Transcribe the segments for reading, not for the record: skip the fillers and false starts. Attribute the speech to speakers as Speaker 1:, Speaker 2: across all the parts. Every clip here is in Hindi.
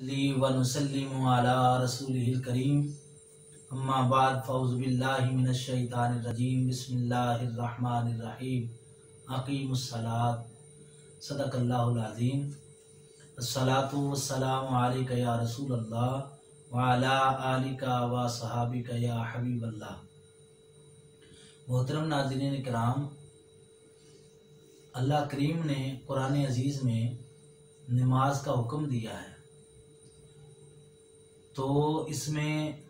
Speaker 1: नुसल्ली व नुसल्लिमु अला रसूलिहिल करीम अम्मा बाद फ़ौज़ु बिल्लाहि मिनश शैतानिर रजीम बिस्मिल्लाहिर रहमानिर रहीम अक़ीमुस्सलात सदक़ल्लाहुल अज़ीम अस्सलातु वस्सलामु अलैका या रसूलल्लाह व अला आलिका व सहाबिका या हबीबल्लाह। मोहतरम नाज़रीन इकराम, अल्लाह करीम ने कुरान अजीज़ में नमाज का हुक्म दिया है, तो इसमें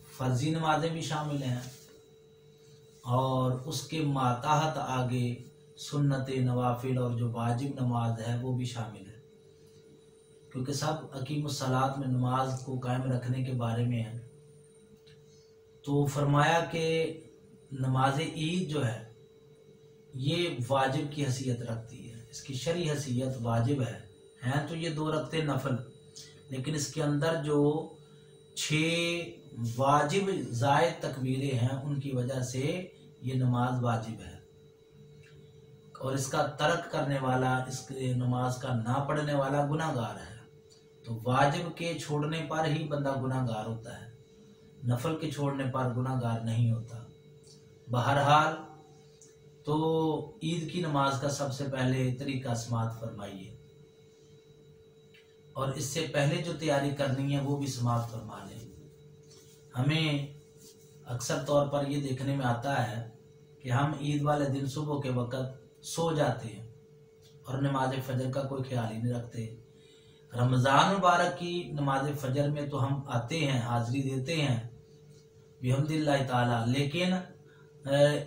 Speaker 1: फ़र्ज़ी नमाजें भी शामिल हैं और उसके माताहत आगे सुन्नत नवाफिल और जो वाजिब नमाज है वो भी शामिल है, क्योंकि सब अकीमुस्सलात में नमाज को कायम रखने के बारे में है। तो फरमाया कि नमाज ईद जो है ये वाजिब की हैसियत रखती है, इसकी शरई हैसियत वाजिब है तो ये 2 रकते नफल, लेकिन इसके अंदर जो 6 वाजिब ज़ायद तकबीरें हैं उनकी वजह से ये नमाज वाजिब है। और इसका तर्क करने वाला, इस नमाज का ना पढ़ने वाला गुनाहगार है। तो वाजिब के छोड़ने पर ही बंदा गुनाहगार होता है, नफल के छोड़ने पर गुनाहगार नहीं होता। बहरहाल तो ईद की नमाज का सबसे पहले तरीका समाअत फरमाइए, और इससे पहले जो तैयारी करनी है वो भी समाअत फरमा लें। हमें अक्सर तौर पर ये देखने में आता है कि हम ईद वाले दिन सुबह के वक़्त सो जाते हैं और नमाज फजर का कोई ख्याल ही नहीं रखते। रमज़ान मुबारक की नमाज फजर में तो हम आते हैं, हाजिरी देते हैं बिहम्दिल्लाह ताला, लेकिन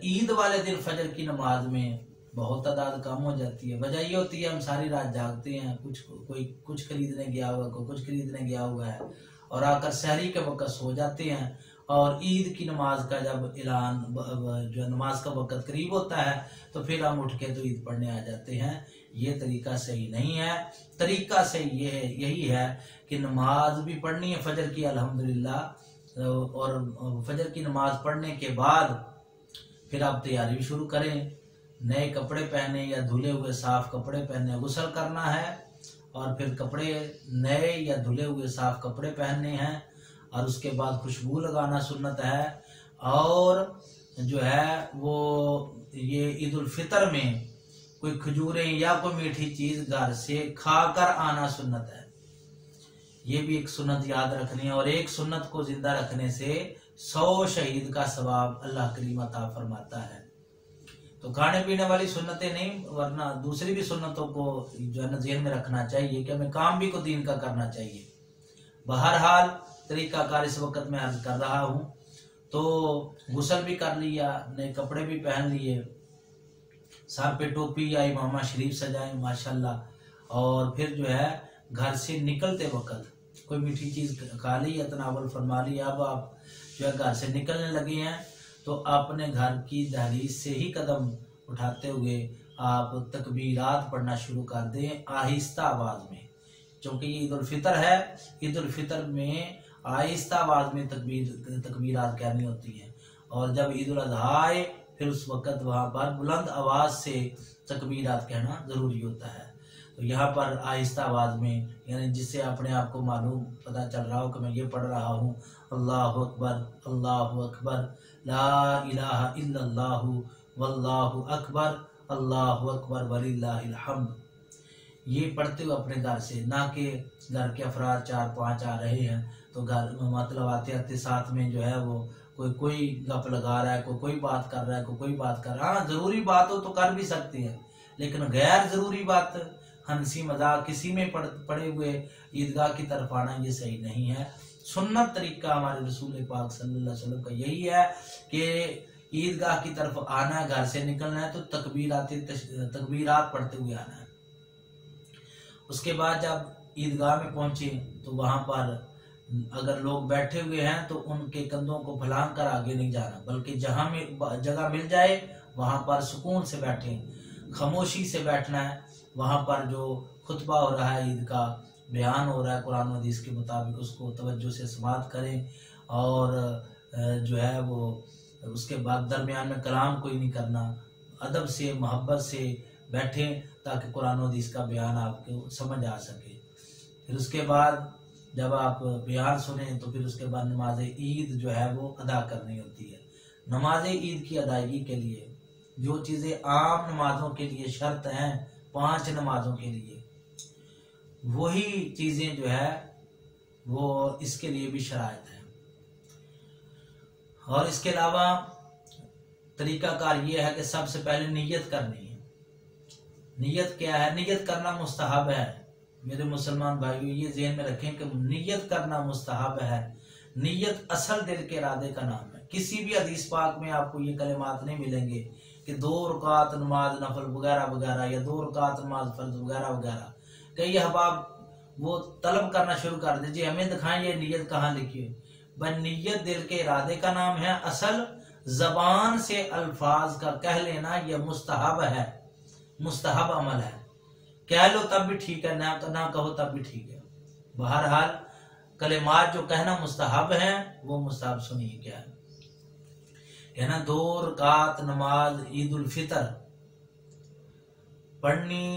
Speaker 1: ईद वाले दिन फजर की नमाज में बहुत तादाद कम हो जाती है। वजह ये होती है हम सारी रात जागते हैं, कोई कुछ खरीदने गया हुआ, कोई कुछ खरीदने गया हुआ है, और आकर सहरी के वक़्त सो जाते हैं। और ईद की नमाज का जब ऐलान जो नमाज का वक़्त करीब होता है तो फिर हम उठ के तो ईद पढ़ने आ जाते हैं। ये तरीका सही नहीं है। तरीका सही यही है कि नमाज भी पढ़नी है फजर की अल्हम्दुलिल्लाह, और फजर की नमाज पढ़ने के बाद फिर आप तैयारी भी शुरू करें। नए कपड़े पहने या धुले हुए साफ कपड़े पहने, गुस्ल करना है और फिर कपड़े नए या धुले हुए साफ कपड़े पहनने हैं, और उसके बाद खुशबू लगाना सुन्नत है। और जो है वो ये ईद उल फितर में कोई खजूरें या कोई मीठी चीज घर से खाकर आना सुन्नत है। ये भी एक सुन्नत याद रखनी है, और एक सुन्नत को जिंदा रखने से 100 शहीद का सवाब अल्लाह करीम अता फरमाता है। तो खाने पीने वाली सुन्नतें नहीं, वरना दूसरी भी सुन्नतों को जो है ना ज़हन में रखना चाहिए कि हमें काम भी को दीन का करना चाहिए। बहरहाल तरीकाकार इस वक्त मैं अर्ज कर रहा हूँ। तो गुस्ल भी कर लिया, नए कपड़े भी पहन लिए, सर पे टोपी या इमामा शरीफ सजाएं माशाल्लाह, और फिर जो है घर से निकलते वक्त कोई मीठी चीज़ खा ली या तनावल फरमा लिया। अब आप जो है घर से निकलने लगे हैं तो अपने घर की दहलीज से ही कदम उठाते हुए आप तकबीरात पढ़ना शुरू कर दें आहिस्ता आवाज़ में, क्योंकि ये ईद उल फितर है। ईद उल फितर में आहिस्ता आवाज़ में तकबीरात कहनी होती हैं, और जब ईद उल अज़हा आए फिर उस वक़्त वहाँ पर बुलंद आवाज़ से तकबीरात कहना ज़रूरी होता है। तो यहाँ पर आहिस्ता आवाज़ में, यानी जिससे अपने आप को मालूम पता चल रहा हो कि मैं ये पढ़ रहा हूँ, अल्लाहु अकबर ला इलाहा इल्लल्लाहु वल्लाहु अकबर वलिल्लाहिल हम्द। ये पढ़ते हुए अपने घर से, ना कि घर के अफराद 4-5 आ रहे हैं तो घर मतलब आते आते साथ में जो है वो कोई गप लगा रहा है, कोई बात कर रहा है, कोई बात कर रहा है। हाँ, ज़रूरी बात हो तो कर भी सकते हैं, लेकिन गैर ज़रूरी बात, हंसी मजाक किसी में पड़े हुए ईदगाह की तरफ आना ये सही नहीं है। सुन्नत तरीका हमारे रसूल पाक सल्लल्लाहु अलैहि वसल्लम का यही है कि ईदगाह की तरफ आना है, घर से निकलना है तो तकबीरात पढ़ते हुए आना है। उसके बाद जब ईदगाह में पहुंचे तो वहां पर अगर लोग बैठे हुए हैं तो उनके कंधों को फैलान कर आगे नहीं जाना, बल्कि जहां में जगह मिल जाए वहां पर सुकून से बैठें, खामोशी से बैठना है। वहां पर जो खुतबा हो रहा है, ईद का बयान हो रहा है कुरान हदीस के मुताबिक, उसको तवज्जो से समाअत करें, और जो है वो उसके बाद दरमियान में कलाम कोई नहीं करना, अदब से मोहब्बत से बैठें ताकि कुरान हदीस का बयान आपको समझ आ सके। फिर उसके बाद जब आप बयान सुने तो फिर उसके बाद नमाज ईद जो है वो अदा करनी होती है। नमाज ईद की अदायगी के लिए जो चीज़ें आम नमाजों के लिए शर्त हैं 5 नमाजों के लिए, वही चीज़ें जो है वो इसके लिए भी शराइत है। और इसके अलावा तरीकाकार ये है कि सबसे पहले नियत करनी है। नियत क्या है? नियत करना मुस्तहब है। मेरे मुसलमान भाइयों, ये ज़हन में रखें कि नियत करना मुस्तहब है। नियत असल दिल के इरादे का नाम है। किसी भी हदीस पाक में आपको ये कलिमात नहीं मिलेंगे कि 2 रकात नमाज नफल वगैरह वगैरह या 2 रकात नमाज फर्ज वगैरह वगैरह। कई अहबाब वो तलब करना शुरू कर दीजिए, हमें दिखाएं ये नियत कहाँ लिखी है। भाई नियत दिल के इरादे का नाम है। असल जबान से अल्फाज का कह लेना यह मुस्तहब है, मुस्तहब अमल है। कह लो तब भी ठीक है, ना कहो तब भी ठीक है। बहरहाल कलिमात जो कहना मुस्तहब है वो मुस्तहब सुनिए क्या है ना। 2 रकात नमाज ईद उल फितर पढ़नी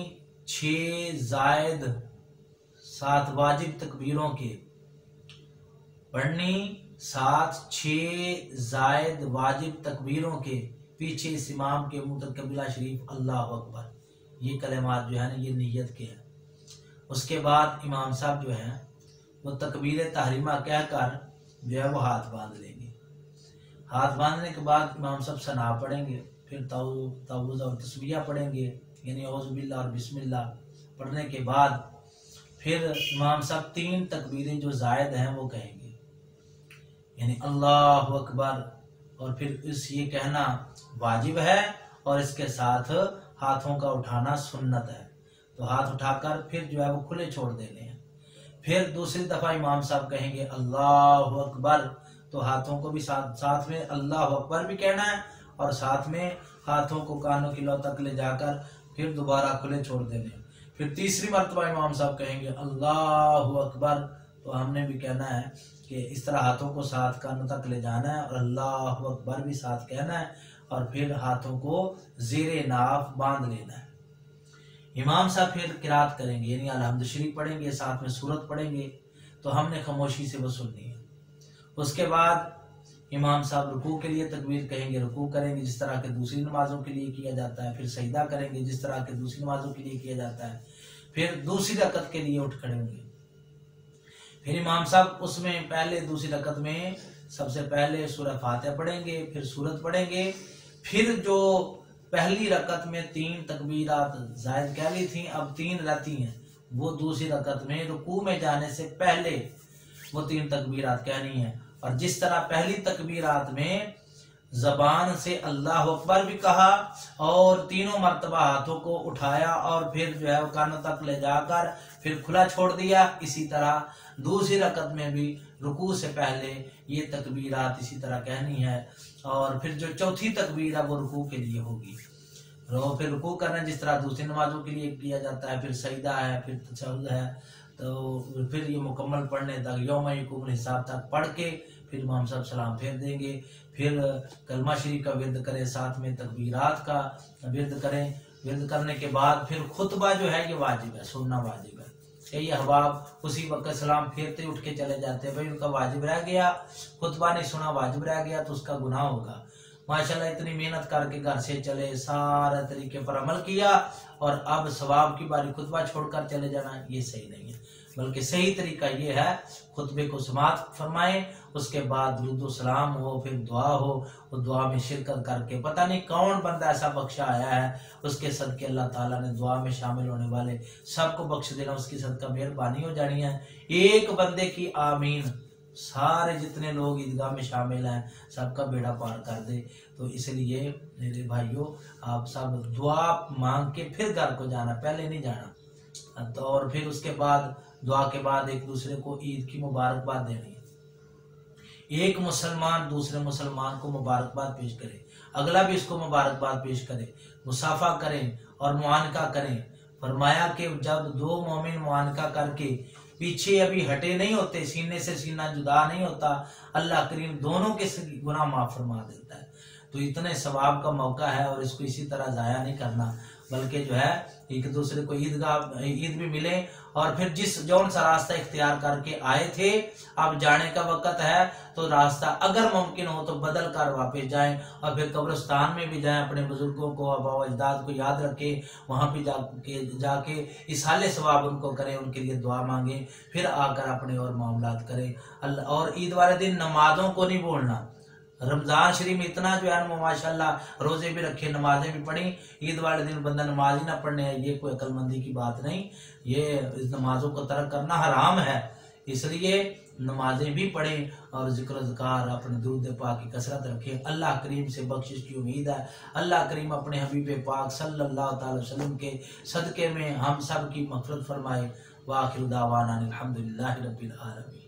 Speaker 1: 6 जायद 7 वाजिब तकबीरों के, पढ़नी 6 जायद वाजिब तकबीरों के पीछे इस इमाम के मुतकबिला शरीफ अल्लाह अकबर। ये कलिमात जो है ना ये नियत के हैं। उसके बाद इमाम साहब जो है वो तकबीर तहरीमा कहकर जो है वो हाथ बांध लेंगे। हाथ बांधने के बाद इमाम साहब सना पढ़ेंगे, फिर ताऊज़ और तस्बीह पढ़ेंगे, यानी औज़ु बिल्लाह और बिस्मिल्लाह पढ़ने के बाद फिर इमाम साहब 3 तकबीरें जो जायद हैं वो कहेंगे, यानी अल्लाह अकबर। और फिर ये कहना वाजिब है और इसके साथ हाथों का उठाना सुन्नत है। तो हाथ उठाकर फिर जो है वो खुले छोड़ देने हैं। फिर दूसरी दफा इमाम साहब कहेंगे अल्लाह अकबर, तो हाथों को भी साथ में अल्लाह अकबर भी कहना है और साथ में हाथों को कानों की लौ तक ले जाकर फिर दोबारा खुले छोड़ देने हैं। फिर तीसरी मरतबा इमाम साहब कहेंगे अल्लाह अकबर, तो हमने भी कहना है कि इस तरह हाथों को साथ कानों तक ले जाना है और अल्लाह अकबर भी साथ कहना है और फिर हाथों को ज़ेरे नाफ बांध लेना है। इमाम साहब फिर किरात करेंगे, यानी अलहम्द शरीफ पढ़ेंगे, साथ में सूरत पढ़ेंगे, तो हमने खामोशी से वो सुननी है। उसके बाद इमाम साहब रुकू के लिए तकबीर कहेंगे, रुकू करेंगे जिस तरह के दूसरी नमाजों के लिए किया जाता है। फिर सजदा करेंगे जिस तरह के दूसरी नमाजों के लिए किया जाता है। फिर दूसरी रकत के लिए उठ खड़े होंगे। फिर इमाम साहब उसमें पहले दूसरी रकत में सबसे पहले सूरह फातिहा पढ़ेंगे, फिर सूरत पढ़ेंगे। फिर जो पहली रकत में 3 तकबीरात जायद कह ली थी, अब 3 रहती हैं, वो दूसरी रकत में रुकू में जाने से पहले वो 3 तकबीरात कहनी है। और जिस तरह पहली तकबीरात में जबान से अल्लाह अकबर भी कहा और 3 मरतबा हाथों को उठाया और फिर जो है कानों तक ले जाकर फिर खुला छोड़ दिया, इसी तरह दूसरी रकत में भी रुकू से पहले ये तकबीरात इसी तरह कहनी है। और फिर जो चौथी तकबीर है वो रुकू के लिए होगी। फिर रुकू करना जिस तरह दूसरी नमाजों के लिए किया जाता है। फिर सजदा है, फिर तशहुद है, तो फिर ये मुकम्मल पढ़ने तक यौम यकूमुल हिसाब तक पढ़ के फिर इमाम साहब सलाम फेर देंगे। फिर कलमा शरीफ का विर्द करें, साथ में तकबीरात का विर्द करें। विर्द करने के बाद फिर खुतबा जो है ये वाजिब है, सुनना वाजिब है। कई अहबाब उसी वक्त सलाम फेरते उठ के चले जाते हैं, भाई उनका वाजिब रह गया, खुतबा नहीं सुना, वाजिब रह गया तो उसका गुनाह होगा। माशाल्लाह इतनी मेहनत करके घर से चले, सारे तरीके पर अमल किया और अब सवाब की बारी खुतबा छोड़कर चले जाना, ये सही नहीं है। बल्कि सही तरीका ये है खुतबे को समाअत फरमाएं, उसके बाद दुरूद सलाम हो, फिर दुआ हो, वो दुआ में शिरकत करके पता नहीं कौन बंदा ऐसा बख्शा आया है, उसके सदके अल्लाह ताला ने दुआ में शामिल होने वाले सबको बख्श देना, उसकी सदका मेहरबानी हो जानी है। एक बंदे की आमीन सारे जितने लोग ईदगाह में शामिल हैं सबका बेड़ा पार कर दे। तो इसलिए मेरे भाइयों आप सब दुआ मांग के फिर घर को जाना, पहले नहीं जाना। तो और फिर उसके बाद दुआ के बाद एक दूसरे को ईद की मुबारकबाद देनी है। एक मुसलमान दूसरे मुसलमान को मुबारकबाद पेश करे, अगला भी इसको मुबारकबाद पेश करे, मुसाफा करें और मुआनका करें। फरमाया कि जब 2 मोमिन मुआनका करके पीछे अभी हटे नहीं होते, सीने से सीना जुदा नहीं होता, अल्लाह करीम दोनों के गुनाह माफ फरमा देता है। तो इतने सवाब का मौका है और इसको इसी तरह जाया नहीं करना, बल्कि जो है एक दूसरे को ईद भी मिले, और फिर जिस जौन सा रास्ता इख्तियार करके आए थे, अब जाने का वक्त है, तो रास्ता अगर मुमकिन हो तो बदल कर वापस जाएं, और फिर कब्रिस्तान में भी जाएं, अपने बुजुर्गों को, आबा अजदाद को याद रखें, वहां भी जाके इसाले सवाब उनको करें, उनके लिए दुआ मांगे, फिर आकर अपने और मामलात करें। और ईद वाले दिन नमाजों को नहीं भूलना। रमजान शरीफ में इतना जो है माशाल्लाह रोजे भी रखे, नमाजें भी पढ़ी, ईद वाले दिन बंदा नमाज ही ना पढ़ने, ये कोई अक्लमंदी की बात नहीं, ये इस नमाजों को तर्क करना हराम है। इसलिए नमाजें भी पढ़ें और जिक्र ज़कार अपने दुरूद पाक की कसरत रखें। अल्लाह करीम से बख्शिश की उम्मीद है। अल्लाह करीम अपने हबीब पाक सल्लल्लाहु अलैहि वसल्लम के सदके में हम सब की मग़फ़िरत फरमाए। व आखिर दावाना अल्हम्दुलिल्लाहि रब्बिल आलमीन।